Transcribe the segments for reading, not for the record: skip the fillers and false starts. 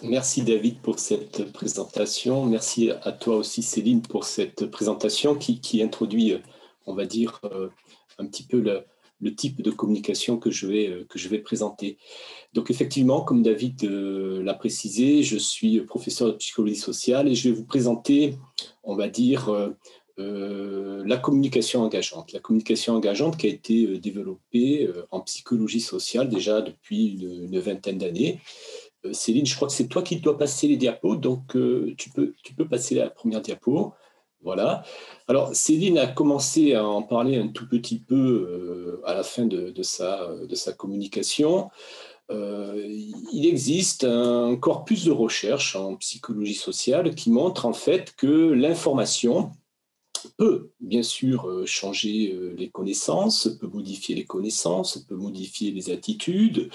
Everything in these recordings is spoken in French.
Merci David pour cette présentation. Merci à toi aussi Céline pour cette présentation qui introduit, on va dire, un petit peu le type de communication que je vais présenter. Donc effectivement, comme David l'a précisé, je suis professeur de psychologie sociale et je vais vous présenter, on va dire, la communication engageante. La communication engageante qui a été développée en psychologie sociale déjà depuis une vingtaine d'années. Céline, je crois que c'est toi qui dois passer les diapos, donc tu peux passer la première diapo. Voilà. Alors, Céline a commencé à en parler un tout petit peu à la fin de sa communication. Il existe un corpus de recherche en psychologie sociale qui montre en fait que l'information peut bien sûr changer les connaissances, peut modifier les connaissances, peut modifier les attitudes,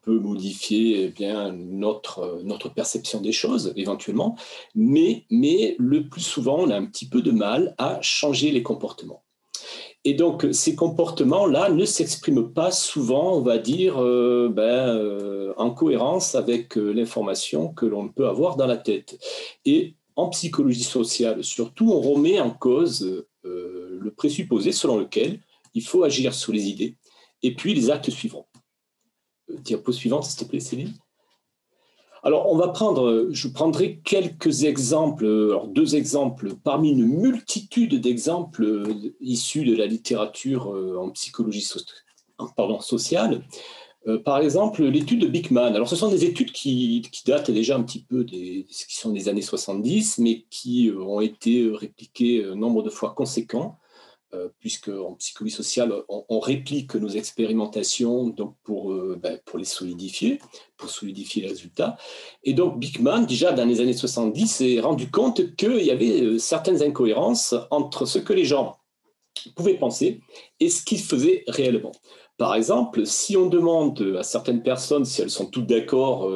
peut modifier bien notre perception des choses éventuellement, mais le plus souvent, on a un petit peu de mal à changer les comportements. Et donc, ces comportements-là ne s'expriment pas souvent, on va dire, en cohérence avec l'information que l'on peut avoir dans la tête. Et en psychologie sociale, surtout, on remet en cause le présupposé selon lequel il faut agir sur les idées, et puis les actes suivront. Diapo suivante, s'il te plaît, Céline. Alors, je prendrai quelques exemples, alors 2 exemples parmi une multitude d'exemples issus de la littérature en psychologie sociale. Par exemple, l'étude de Bickman. Alors, ce sont des études qui datent déjà un petit peu qui sont des années 70, mais qui ont été répliquées un nombre de fois conséquent. Puisque en psychologie sociale, on réplique nos expérimentations donc pour les solidifier, pour solidifier les résultats. Et donc Bickman, déjà dans les années 70, s'est rendu compte qu'il y avait certaines incohérences entre ce que les gens pouvaient penser et ce qu'ils faisaient réellement. Par exemple, si on demande à certaines personnes si elles sont toutes d'accord,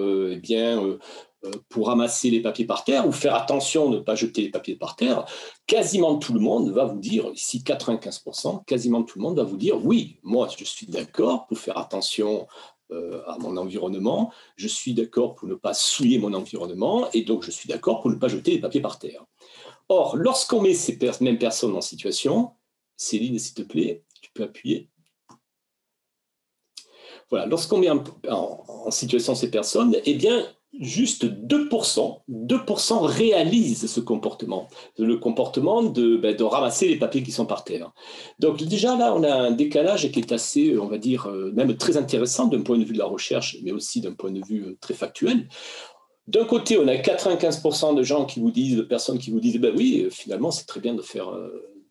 pour ramasser les papiers par terre ou faire attention de ne pas jeter les papiers par terre, quasiment tout le monde va vous dire, ici 95%, quasiment tout le monde va vous dire oui, moi je suis d'accord pour faire attention à mon environnement, je suis d'accord pour ne pas souiller mon environnement et donc je suis d'accord pour ne pas jeter les papiers par terre. Or, lorsqu'on met ces mêmes personnes en situation, Céline, s'il te plaît, tu peux appuyer. Voilà, lorsqu'on met en situation ces personnes, eh bien, juste 2% réalisent ce comportement, le comportement de ramasser les papiers qui sont par terre. Donc déjà là, on a un décalage qui est assez, on va dire, même très intéressant d'un point de vue de la recherche, mais aussi d'un point de vue très factuel. D'un côté, on a 95% de gens qui vous disent, de personnes qui vous disent, ben oui, finalement, c'est très bien de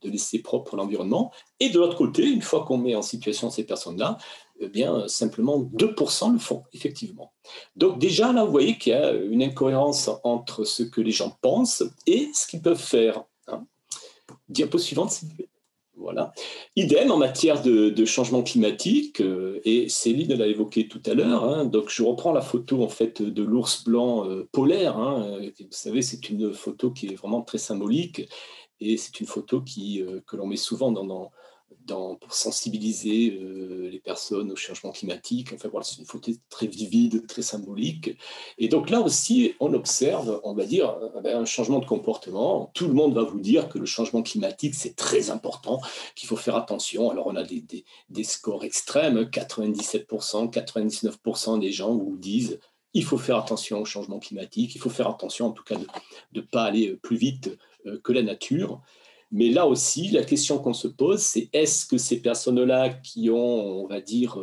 laisser propre l'environnement. Et de l'autre côté, une fois qu'on met en situation ces personnes-là, eh bien, simplement 2% le font, effectivement. Donc déjà, là, vous voyez qu'il y a une incohérence entre ce que les gens pensent et ce qu'ils peuvent faire. Hein. Diapo suivante, s'il vous plaît. Voilà. Idem en matière de changement climatique, et Céline l'a évoqué tout à l'heure, hein, donc je reprends la photo en fait de l'ours blanc polaire, hein, vous savez, c'est une photo qui est vraiment très symbolique, et c'est une photo que l'on met souvent pour sensibiliser les personnes au changement climatique. Enfin voilà, c'est une photo très vivide, très symbolique. Et donc là aussi, on observe, on va dire, un changement de comportement. Tout le monde va vous dire que le changement climatique, c'est très important, qu'il faut faire attention. Alors on a des scores extrêmes, 97%, 99% des gens vous disent il faut faire attention au changement climatique, il faut faire attention en tout cas de ne pas aller plus vite que la nature. Mais là aussi, la question qu'on se pose, c'est est-ce que ces personnes-là qui ont, on va dire,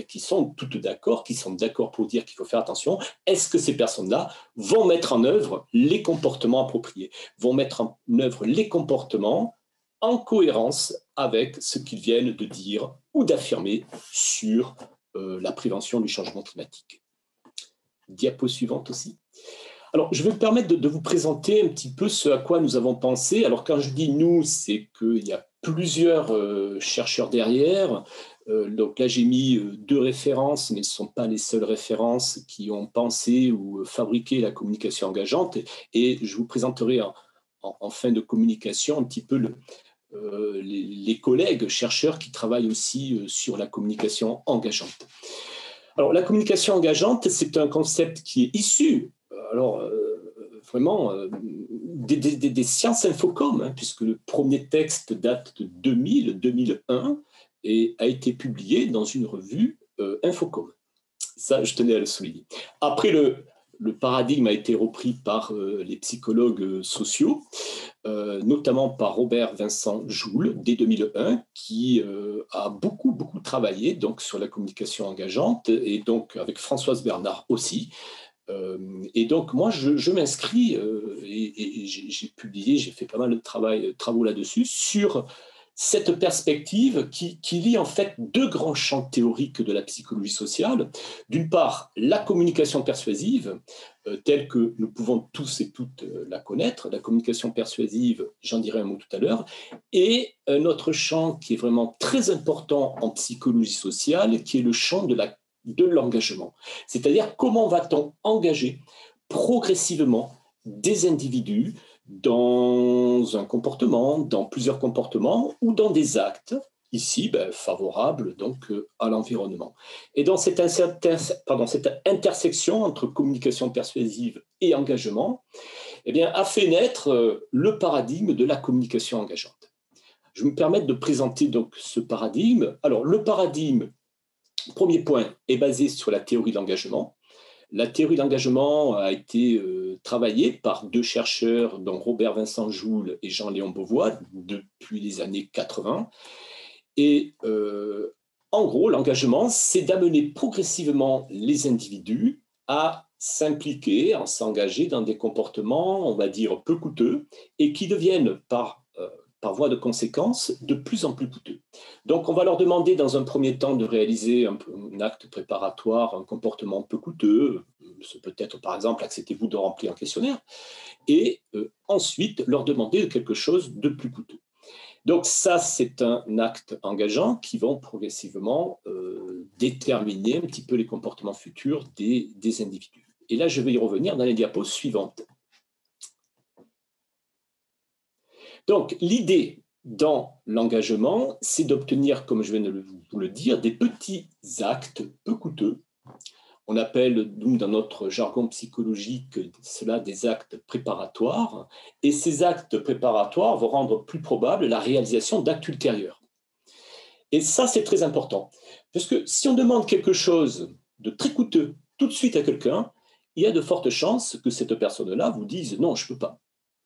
qui sont toutes d'accord, qui sont d'accord pour dire qu'il faut faire attention, est-ce que ces personnes-là vont mettre en œuvre les comportements appropriés, vont mettre en œuvre les comportements en cohérence avec ce qu'ils viennent de dire ou d'affirmer sur la prévention du changement climatique. Diapo suivante aussi. Alors, je vais me permettre de vous présenter un petit peu ce à quoi nous avons pensé. Alors, quand je dis nous, c'est qu'il y a plusieurs chercheurs derrière. Donc là, j'ai mis 2 références, mais ce ne sont pas les seules références qui ont pensé ou fabriqué la communication engageante. Et je vous présenterai en fin de communication un petit peu les collègues chercheurs qui travaillent aussi sur la communication engageante. Alors, la communication engageante, c'est un concept qui est issu vraiment des sciences infocom, hein, puisque le premier texte date de 2001 et a été publié dans une revue infocom. Ça, je tenais à le souligner. Après, le paradigme a été repris par les psychologues sociaux, notamment par Robert Vincent Joule, dès 2001, qui a beaucoup travaillé donc, sur la communication engageante, et donc avec Françoise Bernard aussi. Et donc, moi, je m'inscris et j'ai publié, j'ai fait pas mal de travaux là-dessus, sur cette perspective qui lie en fait deux grands champs théoriques de la psychologie sociale. D'une part, la communication persuasive, telle que nous pouvons tous et toutes la connaître, la communication persuasive, j'en dirai un mot tout à l'heure, et un autre champ qui est vraiment très important en psychologie sociale, qui est le champ de l'engagement. C'est-à-dire comment va-t-on engager progressivement des individus dans un comportement, dans plusieurs comportements ou dans des actes, ici favorables donc, à l'environnement. Et dans cette intersection entre communication persuasive et engagement, eh bien, a fait naître le paradigme de la communication engageante. Je vais me permettre de présenter donc ce paradigme. Alors, le paradigme, premier point, est basé sur la théorie de l'engagement. La théorie de l'engagement a été travaillée par deux chercheurs, dont Robert Vincent Joule et Jean-Léon Beauvois, depuis les années 80. Et en gros, l'engagement, c'est d'amener progressivement les individus à s'impliquer, à s'engager dans des comportements, on va dire, peu coûteux, et qui deviennent par voie de conséquence, de plus en plus coûteux. Donc, on va leur demander dans un premier temps de réaliser un acte préparatoire, un comportement peu coûteux. Ce peut être, par exemple, acceptez-vous de remplir un questionnaire, et ensuite leur demander quelque chose de plus coûteux. Donc ça, c'est un acte engageant qui va progressivement déterminer un petit peu les comportements futurs des individus. Et là, je vais y revenir dans les diapos suivantes. Donc, l'idée dans l'engagement, c'est d'obtenir, comme je viens de vous le dire, des petits actes peu coûteux. On appelle, nous, dans notre jargon psychologique, cela des actes préparatoires. Et ces actes préparatoires vont rendre plus probable la réalisation d'actes ultérieurs. Et ça, c'est très important. Parce que si on demande quelque chose de très coûteux tout de suite à quelqu'un, il y a de fortes chances que cette personne-là vous dise « non, je ne peux pas ».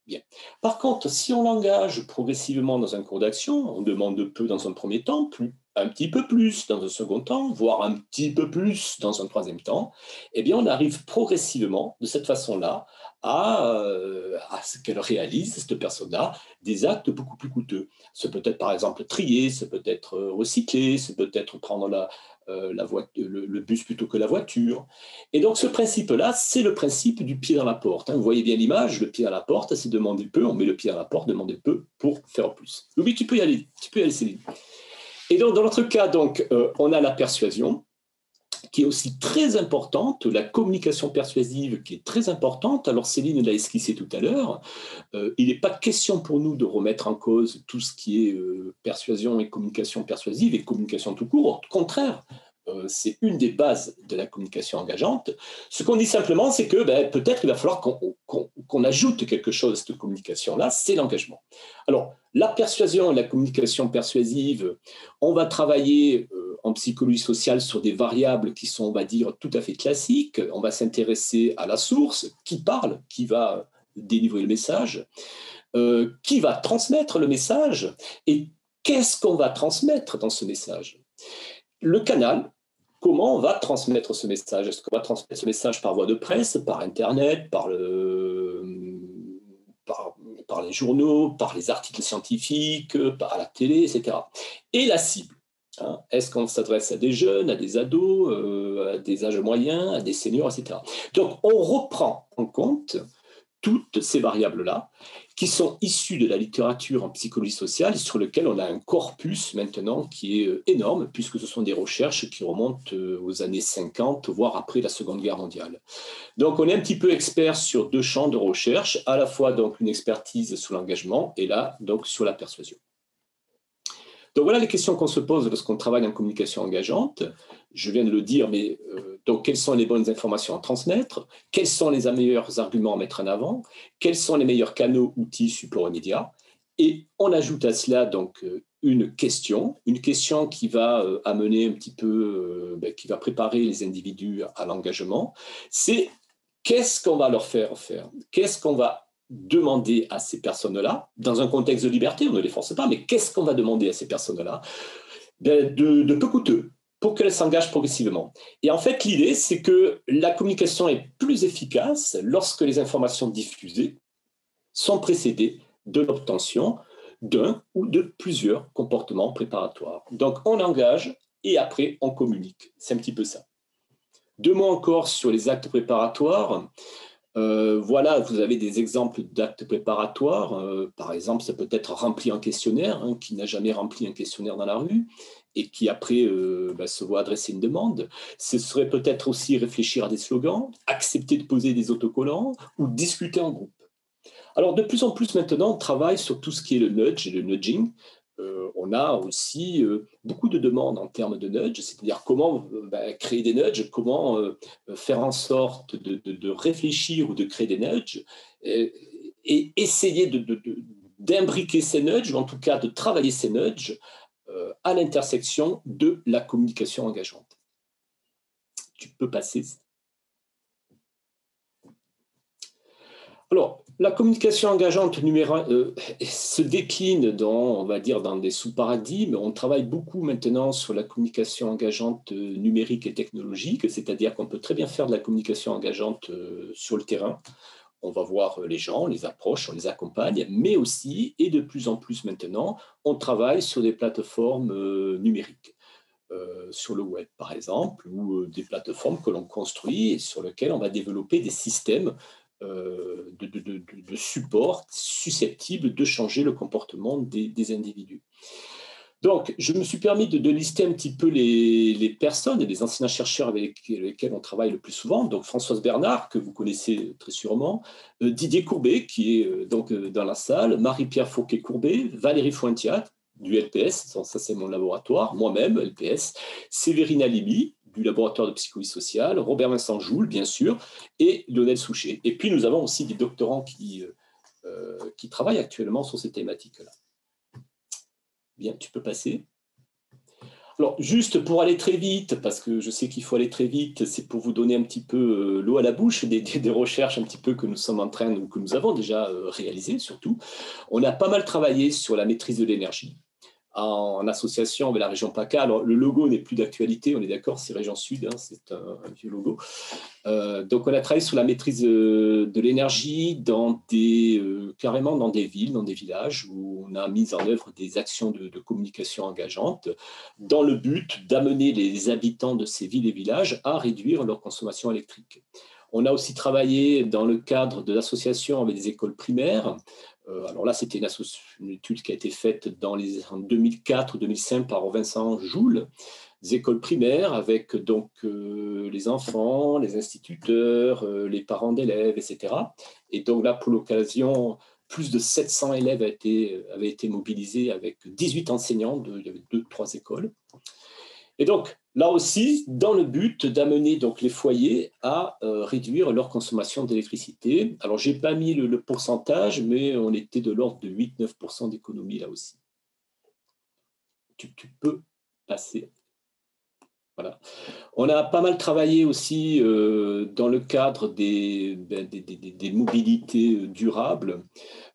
Bien. Par contre, si on l'engage progressivement dans un cours d'action, on demande peu dans un premier temps, un petit peu plus dans un second temps, voire un petit peu plus dans un troisième temps, eh bien, on arrive progressivement, de cette façon-là, à ce qu'elle réalise, cette personne-là, des actes beaucoup plus coûteux. Ce peut être, par exemple, trier, ce peut être recycler, ce peut être prendre le bus plutôt que la voiture. Et donc, ce principe-là, c'est le principe du pied dans la porte. Vous voyez bien l'image, le pied dans la porte, c'est demander peu, on met le pied dans la porte, demander peu pour faire plus. Oui, tu peux y aller, Céline. Et donc, dans notre cas, donc, on a la persuasion, qui est aussi très importante, la communication persuasive qui est très importante. Alors Céline l'a esquissé tout à l'heure. Il n'est pas question pour nous de remettre en cause tout ce qui est persuasion et communication persuasive et communication tout court. Au contraire, c'est une des bases de la communication engageante. Ce qu'on dit simplement, c'est que peut-être il va falloir qu'on ajoute quelque chose à cette communication-là, c'est l'engagement. Alors, la persuasion et la communication persuasive, on va travailler en psychologie sociale sur des variables qui sont, on va dire, tout à fait classiques. On va s'intéresser à la source, qui parle, qui va délivrer le message, qui va transmettre le message, et qu'est-ce qu'on va transmettre dans ce message. Le canal, comment on va transmettre ce message? Est-ce qu'on va transmettre ce message par voie de presse, par Internet, par les journaux, par les articles scientifiques, par la télé, etc. Et la cible. Est-ce qu'on s'adresse à des jeunes, à des ados, à des âges moyens, à des seniors, etc. Donc, on reprend en compte toutes ces variables-là qui sont issues de la littérature en psychologie sociale et sur lequel on a un corpus maintenant qui est énorme, puisque ce sont des recherches qui remontent aux années 50, voire après la Seconde Guerre mondiale. Donc, on est un petit peu expert sur deux champs de recherche, à la fois donc une expertise sur l'engagement et là, donc sur la persuasion. Donc voilà les questions qu'on se pose lorsqu'on travaille en communication engageante. je viens de le dire, mais donc quelles sont les bonnes informations à transmettre, quels sont les meilleurs arguments à mettre en avant, quels sont les meilleurs canaux, outils, supports et médias. Et on ajoute à cela donc une question qui va amener un petit peu, qui va préparer les individus à l'engagement. C'est qu'est-ce qu'on va leur faire faire? Qu'est-ce qu'on va demander à ces personnes-là, dans un contexte de liberté, on ne les force pas, mais qu'est-ce qu'on va demander à ces personnes-là de peu coûteux pour qu'elles s'engagent progressivement. Et en fait, l'idée, c'est que la communication est plus efficace lorsque les informations diffusées sont précédées de l'obtention d'un ou de plusieurs comportements préparatoires. Donc, on engage et après, on communique. C'est un petit peu ça. 2 mots encore sur les actes préparatoires. Voilà, vous avez des exemples d'actes préparatoires. Par exemple, ça peut être remplir un questionnaire, qui n'a jamais rempli un questionnaire dans la rue et qui après se voit adresser une demande. Ce serait peut-être aussi réfléchir à des slogans, accepter de poser des autocollants ou discuter en groupe. Alors, de plus en plus maintenant, on travaille sur tout ce qui est le nudge et le nudging. On a aussi beaucoup de demandes en termes de nudge, c'est-à-dire comment créer des nudges, comment faire en sorte de réfléchir ou de créer des nudges et essayer d'imbriquer ces nudges, ou en tout cas de travailler ces nudges à l'intersection de la communication engageante. Tu peux passer. Alors, la communication engageante se décline dans, on va dire, dans des sous-paradigmes. On travaille beaucoup maintenant sur la communication engageante numérique et technologique, c'est-à-dire qu'on peut très bien faire de la communication engageante sur le terrain. On va voir les gens, on les approche, on les accompagne, mais aussi, et de plus en plus maintenant, on travaille sur des plateformes numériques. Sur le web, par exemple, ou des plateformes que l'on construit et sur lesquelles on va développer des systèmes de support susceptibles de changer le comportement des individus. Donc, je me suis permis de lister un petit peu les personnes et les anciens chercheurs avec lesquels on travaille le plus souvent. Donc, Françoise Bernard, que vous connaissez très sûrement, Didier Courbet, qui est donc dans la salle, Marie-Pierre Fouquet-Courbet, Valérie Fointiat, du LPS, ça c'est mon laboratoire, moi-même, LPS, Séverine Alimi, du laboratoire de psychologie sociale, Robert Vincent Joule, bien sûr, et Lionel Souchet. Et puis, nous avons aussi des doctorants qui travaillent actuellement sur ces thématiques-là. Bien, tu peux passer. Alors, juste pour aller très vite, parce que je sais qu'il faut aller très vite, c'est pour vous donner un petit peu l'eau à la bouche des recherches un petit peu que nous sommes en train, ou que nous avons déjà réalisées surtout. On a pas mal travaillé sur la maîtrise de l'énergie, en association avec la région PACA. Alors, le logo n'est plus d'actualité, on est d'accord, c'est Région Sud, c'est un vieux logo. Donc, on a travaillé sur la maîtrise de l'énergie carrément dans des villes, dans des villages, où on a mis en œuvre des actions de communication engageantes dans le but d'amener les habitants de ces villes et villages à réduire leur consommation électrique. On a aussi travaillé dans le cadre de l'association avec des écoles primaires. Alors là, c'était une étude qui a été faite en 2004-2005 par Vincent Joule, des écoles primaires avec donc les enfants, les instituteurs, les parents d'élèves, etc. Et donc là, pour l'occasion, plus de 700 élèves avaient été mobilisés avec 18 enseignants, il y avait 2-3 écoles. Et donc, là aussi, dans le but d'amener donc les foyers à réduire leur consommation d'électricité. Alors, je n'ai pas mis le pourcentage, mais on était de l'ordre de 8-9% d'économie là aussi. Tu peux passer. Voilà. On a pas mal travaillé aussi dans le cadre des mobilités durables.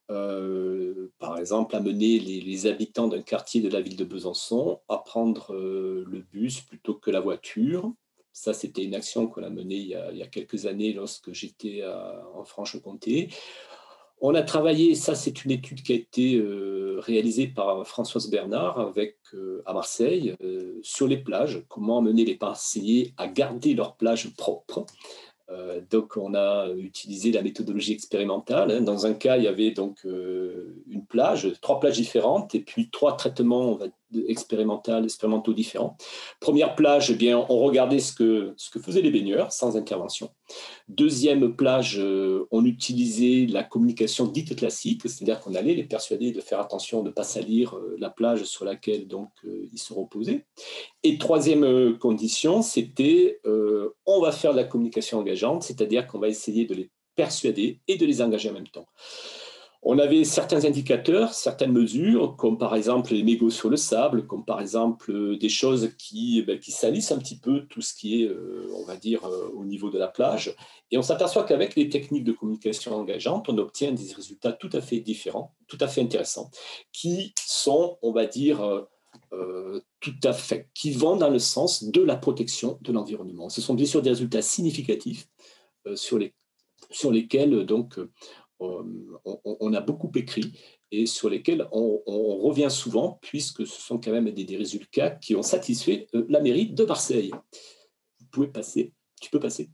Par exemple, amener les habitants d'un quartier de la ville de Besançon à prendre le bus plutôt que la voiture. Ça, c'était une action qu'on a menée il y a quelques années lorsque j'étais en Franche-Comté. On a travaillé, ça c'est une étude qui a été réalisée par Françoise Bernard à Marseille, sur les plages, comment amener les Marseillais à garder leurs plages propres. Donc, on a utilisé la méthodologie expérimentale. Dans un cas, il y avait donc 3 plages différentes et puis 3 traitements expérimentaux différents. Première plage, eh bien, on regardait ce que faisaient les baigneurs sans intervention. Deuxième plage, on utilisait la communication dite classique, c'est-à-dire qu'on allait les persuader de faire attention de ne pas salir la plage sur laquelle donc, ils se reposaient. Et troisième condition, c'était on va faire de la communication engageante, c'est-à-dire qu'on va essayer de les persuader et de les engager en même temps. On avait certains indicateurs, certaines mesures, comme par exemple les mégots sur le sable, comme par exemple des choses qui salissent un petit peu tout ce qui est, on va dire, au niveau de la plage. Et on s'aperçoit qu'avec les techniques de communication engageante, on obtient des résultats tout à fait différents, tout à fait intéressants, qui sont, on va dire, tout à fait, qui vont dans le sens de la protection de l'environnement. Ce sont bien sûr des résultats significatifs sur lesquels donc on a beaucoup écrit et sur lesquels on revient souvent, puisque ce sont quand même des résultats qui ont satisfait la mairie de Marseille. Vous pouvez passer, tu peux passer.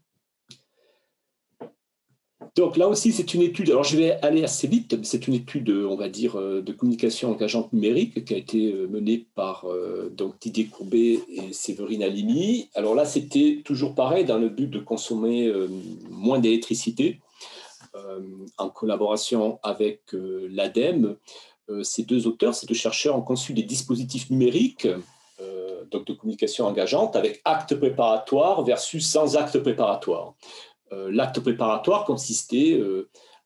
Donc là aussi, c'est une étude, alors je vais aller assez vite, mais c'est une étude, on va dire, de communication engageante numérique qui a été menée par donc Didier Courbet et Séverine Halimi. Alors là, c'était toujours pareil, dans le but de consommer moins d'électricité, en collaboration avec l'ADEME. Ces deux auteurs, ces deux chercheurs ont conçu des dispositifs numériques donc de communication engageante avec acte préparatoire versus sans acte préparatoire. L'acte préparatoire consistait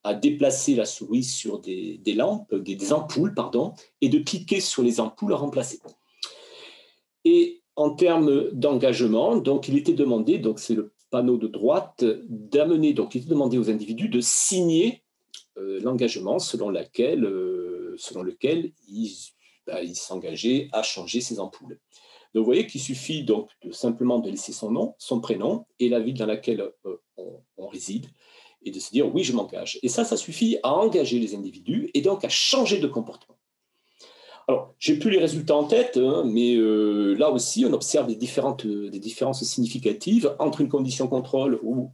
à déplacer la souris sur des lampes, des ampoules, pardon, et de cliquer sur les ampoules à remplacer. Et en termes d'engagement, donc il était demandé, donc c'est le panneau de droite, d'amener, donc il était demandé aux individus de signer l'engagement selon lequel ils s'engageaient à changer ces ampoules. Donc vous voyez qu'il suffit donc simplement de laisser son nom, son prénom et la ville dans laquelle on réside et de se dire oui, je m'engage. Et ça suffit à engager les individus et donc à changer de comportement. Alors, j'ai plus les résultats en tête, hein, mais là aussi, on observe des différences significatives entre une condition contrôle où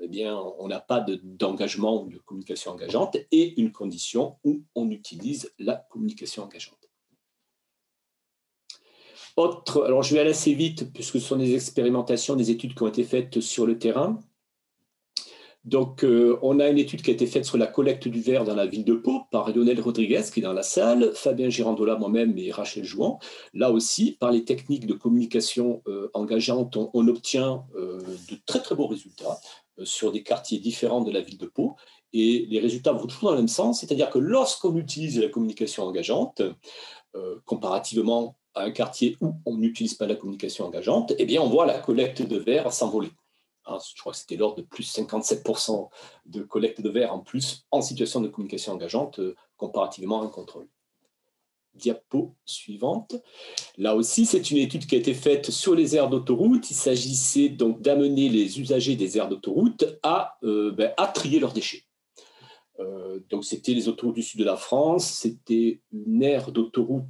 eh bien, on n'a pas d'engagement ou de communication engageante et une condition où on utilise la communication engageante. Alors je vais aller assez vite puisque ce sont des expérimentations, des études qui ont été faites sur le terrain. Donc, on a une étude qui a été faite sur la collecte du verre dans la ville de Pau par Lionel Rodriguez, qui est dans la salle, Fabien Girandola, moi-même et Rachel Jouan. Là aussi, par les techniques de communication engageantes, on obtient de très très beaux résultats sur des quartiers différents de la ville de Pau. Et les résultats vont toujours dans le même sens, c'est-à-dire que lorsqu'on utilise la communication engageante, comparativement à un quartier où on n'utilise pas la communication engageante, eh bien, on voit la collecte de verre s'envoler. Je crois que c'était l'ordre de plus 57% de collecte de verre en plus en situation de communication engageante comparativement à un contrôle. Diapo suivante. Là aussi, c'est une étude qui a été faite sur les aires d'autoroute. Il s'agissait donc d'amener les usagers des aires d'autoroute à trier leurs déchets. Donc, c'était les autoroutes du sud de la France. C'était une aire d'autoroute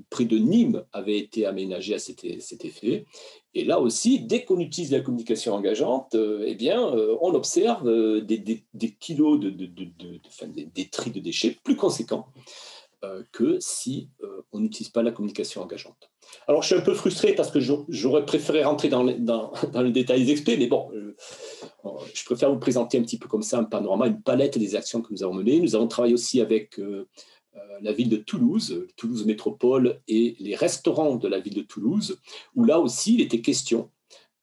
près de Nîmes avait été aménagée à cet effet. Et là aussi, dès qu'on utilise la communication engageante, on observe des kilos des tris de déchets plus conséquents que si on n'utilise pas la communication engageante. Alors, je suis un peu frustré parce que j'aurais préféré rentrer dans le détail des experts, mais bon, je préfère vous présenter un petit peu comme ça un panorama, une palette des actions que nous avons menées. Nous avons travaillé aussi avec la ville de Toulouse, Toulouse Métropole et les restaurants de la ville de Toulouse, où là aussi, il était question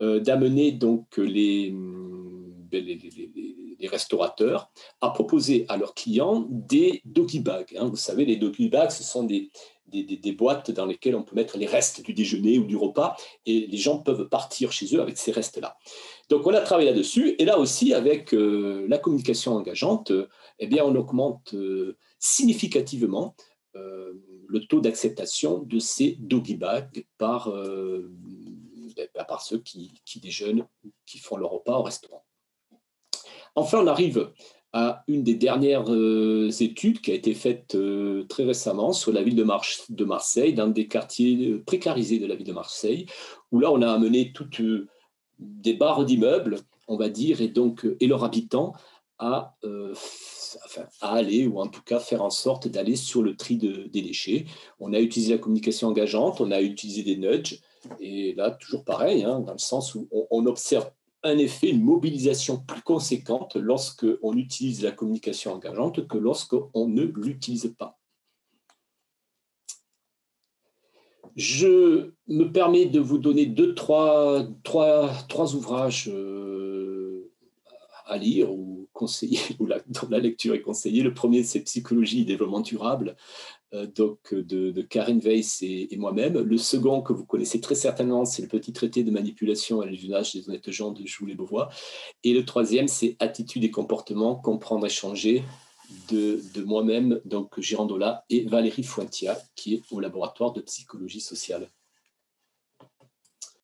d'amener donc les restaurateurs à proposer à leurs clients des doggy bags. Vous savez, les doggy bags, ce sont des boîtes dans lesquelles on peut mettre les restes du déjeuner ou du repas et les gens peuvent partir chez eux avec ces restes-là. Donc, on a travaillé là-dessus et là aussi, avec la communication engageante, on augmente significativement le taux d'acceptation de ces doggy bags par ceux qui déjeunent ou qui font leur repas au restaurant. Enfin, on arrive à une des dernières études qui a été faite très récemment sur la ville de Marseille, dans des quartiers précarisés de la ville de Marseille, où là, on a amené toutes des barres d'immeubles, on va dire, et leurs habitants à aller, ou en tout cas faire en sorte d'aller sur le tri des déchets. On a utilisé la communication engageante, on a utilisé des nudges, et là, toujours pareil, hein, dans le sens où on observe un effet, une mobilisation plus conséquente lorsqu'on utilise la communication engageante que lorsqu'on ne l'utilise pas. Je me permets de vous donner trois ouvrages à lire ou conseiller, dont la lecture est conseillée. Le premier, c'est Psychologie et développement durable, de Karin Weiss et moi-même. Le second, que vous connaissez très certainement, c'est le petit traité de manipulation et l'usage des honnêtes gens de Jules et Beauvois. Et le troisième, c'est Attitudes et comportements, comprendre et changer, de moi-même, donc Girandola, et Valérie Fuentia, qui est au laboratoire de psychologie sociale.